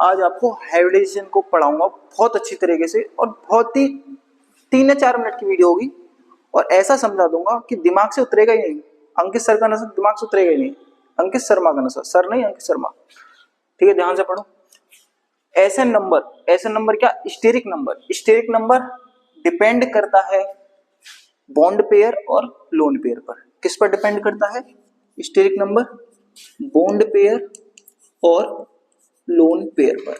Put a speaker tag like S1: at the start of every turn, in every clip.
S1: आज आपको हाइब्रिडाइजेशन को पढ़ाऊंगा बहुत अच्छी तरीके से, और बहुत ही 3 या 4 मिनट की वीडियो होगी, और ऐसा समझा दूंगा कि दिमाग से उतरेगा ही नहीं। अंकित सर का नशा दिमाग से उतरेगा ही नहीं, अंकित शर्मा का नशा, सर नहीं अंकित शर्मा। ठीक है, ध्यान से पढ़ो। एसएन नंबर क्या? स्टेरिक नंबर डिपेंड करता है बॉन्ड पेयर और लोन पेयर पर। किस पर डिपेंड करता है? स्टेरिक नंबर बॉन्ड पेयर और लोन पेयर पर।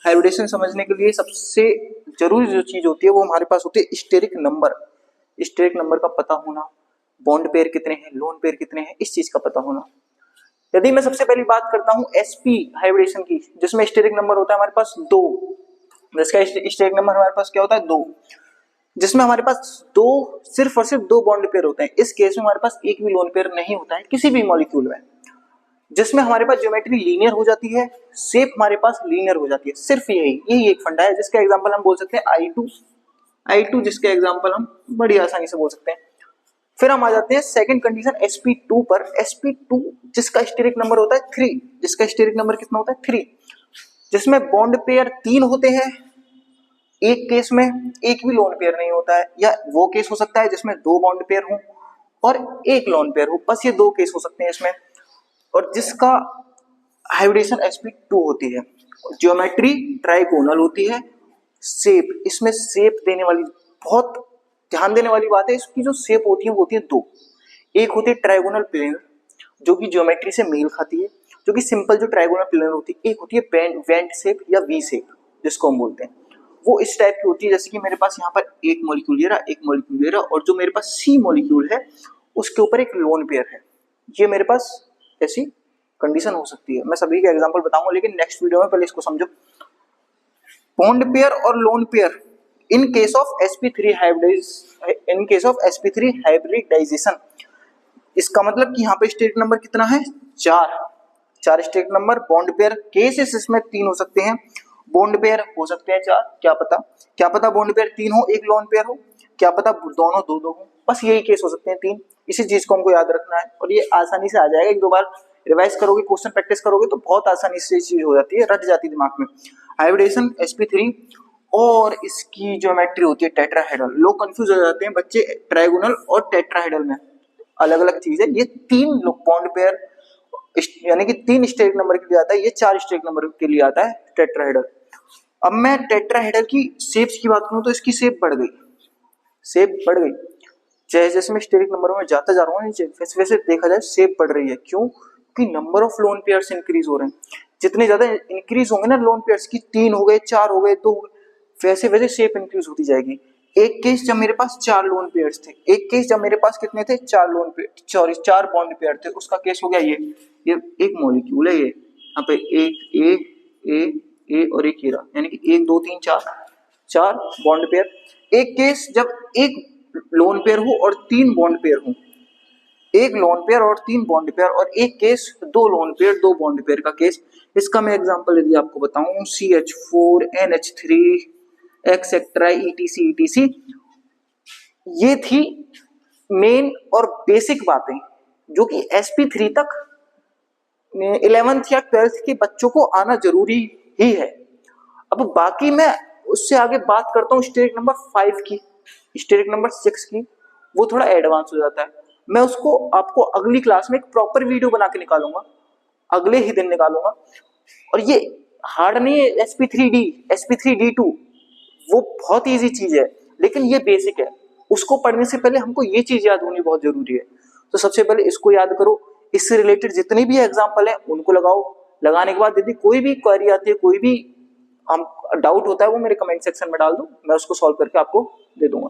S1: हाइब्रिडेशन समझने के लिए सबसे जरूरी जो चीज होती है वो हमारे पास होती है स्टेरिक नंबर का पता होना, बॉन्ड पेयर कितने हैं, लोन पेयर कितने हैं, इस चीज का पता होना। यदि मैं सबसे पहली बात करता हूं एसपी हाइब्रिडेशन की, जिसमें स्टेरिक नंबर होता है हमारे पास 2, जिसका स्टेरिक नंबर हमारे पास क्या होता है 2, जिसमें हमारे पास सिर्फ और सिर्फ 2 बॉन्ड पेयर होते हैं। इस केस में हमारे पास एक भी लोन पेयर नहीं होता है किसी भी मॉलिक्यूल में, जिसमें हमारे पास ज्योमेट्री लीनियर हो जाती है, शेप हमारे पास लीनियर हो जाती है। सिर्फ यही एक फंडा है, जिसका एग्जांपल हम बोल सकते हैं I2, जिसका एग्जांपल हम बड़ी आसानी से बोल सकते हैं। फिर हम आ जाते हैं सेकंड कंडीशन sp2 पर। sp2 जिसका स्टेरिक नंबर होता है 3, जिसका स्टेरिक नंबर कितना होता है 3, जिसमें बॉन्ड पेयर 3 होते हैं। एक केस में एक भी लोन पेयर नहीं होता है, या वो केस हो सकता है जिसमें 2 बॉन्ड पेयर हो और एक लोन पेयर हो, बस ये 2 केस हो सकते हैं इसमें। और जिसका हाइब्रिडेशन sp2 होती है। ज्योमेट्री ट्राइगोनल होती है। शेप, इसमें शेप देने वाली, बहुत ध्यान देने वाली बात है, इसकी जो शेप होती है वो होती है 2। एक होती है ट्राइगोनल प्लेनर, जो कि ज्योमेट्री से मेल खाती है, जो कि सिंपल जो ट्राइगोनल प्लेनर होती है। एक होती है वेंट शेप या वी शेप, जिसको हम बोलते हैं, वो इस टाइप की होती है। जैसे कि मेरे पास यहाँ पर एक मॉलिक्यूल ले रहा, और जो मेरे पास सी मॉलिक्यूल है उसके ऊपर एक लोन पेयर है। ये मेरे पास ऐसी कंडीशन हो सकती है। मैं सभी के एग्जांपल बताऊंगा, लेकिन नेक्स्ट वीडियो में पहले इसको समझो। बॉन्ड पेयर और lone pair in case of sp3 hybridisation. इसका मतलब कि यहाँ पे स्टेरिक नंबर कितना है? 4 steric number. Bond pair cases इसमें 3 हो सकते हैं, बॉन्ड पेयर हो सकते हैं 4। क्या पता बॉन्ड पेयर 3 हो, एक लोन पेयर हो, क्या पता दोनों 2 हो, बस यही केस हो सकते हैं 3। इसी चीज को हमको याद रखना है, और ये आसानी से आ जाएगा। 1-2 बार रिवाइज करोगे, क्वेश्चन प्रैक्टिस करोगे तो बहुत आसानी से चीज हो जाती है, रट जाती है दिमाग में। हाइब्रिडेशन sp3 और इसकी ज्योमेट्री होती है टेट्राहेड्रल। लोग कंफ्यूज हो जाते हैं बच्चे ट्राइगोनल और टेट्राहेड्रल में, अलग अलग चीज है। ये 3 बॉन्ड पेयर यानी कि 3 स्टेरिक नंबर के लिए आता है, ये 4 स्टेरिक नंबर के लिए आता है टेट्राहेड्रल। अब मैं टेट्राहेड्रल की शेप्स की बात करूं तो इसकी शेप बढ़ गई, जैसे जैसे मैं स्टेरिक नंबरों में जाता जा रहा हूँ वैसे वैसे देखा जाए शेप बढ़ रही है। क्यों? कि number of lone pairs increase हो रहे हैं। जितने ज्यादा इंक्रीज होंगे ना लोन पेयर्स की, 3 हो गए, 4 हो गए, 2 हो गए, वैसे वैसे शेप इंक्रीज होती जाएगी। एक केस जब मेरे पास 4 लोन पेयर्स थे, एक केस जब मेरे पास कितने थे? 4 लोन पेयर, 4 बॉन्ड पेयर थे, उसका केस हो गया ये एक मॉलिक्यूल है, ये यहाँ पे एक ए और एक हीरा, यानी कि 1 2 3 4 बॉन्ड पेयर। एक केस जब एक लोन पेयर हो और 3 बॉन्ड पेयर हो, एक लोन पेयर और 3 बॉन्ड पेयर, और एक case 2 lone pair 2 bond pair का केस। इसका मैं एग्जांपल यदि आपको बताऊं, CH4 NH3 एक्सेट्रा ETC। ये थी मेन और बेसिक बातें जो कि sp3 तक 11th या 12th के बच्चों को आना जरूरी ही है। अब बाकी मैं उससे आगे बात करता हूँ स्टेरिक नंबर 5 की, स्टेरिक नंबर 6 की, वो थोड़ा एडवांस हो जाता है। मैं उसको आपको अगली क्लास में एक प्रॉपर वीडियो बना के निकालूंगा, अगले ही दिन निकालूंगा। और ये हार्ड नहीं है sp3D2, वो बहुत इजी चीज है, लेकिन ये बेसिक है। उसको पढ़ने से पहले हमको ये चीज याद होनी बहुत जरूरी है। तो सबसे पहले इसको याद करो, इससे रिलेटेड जितने भी एग्जाम्पल है उनको लगाओ। लगाने के बाद यदि कोई भी क्वेरी आती है, कोई भी हम डाउट होता है, वो मेरे कमेंट सेक्शन में डाल दो, मैं उसको सॉल्व करके आपको दे दूंगा।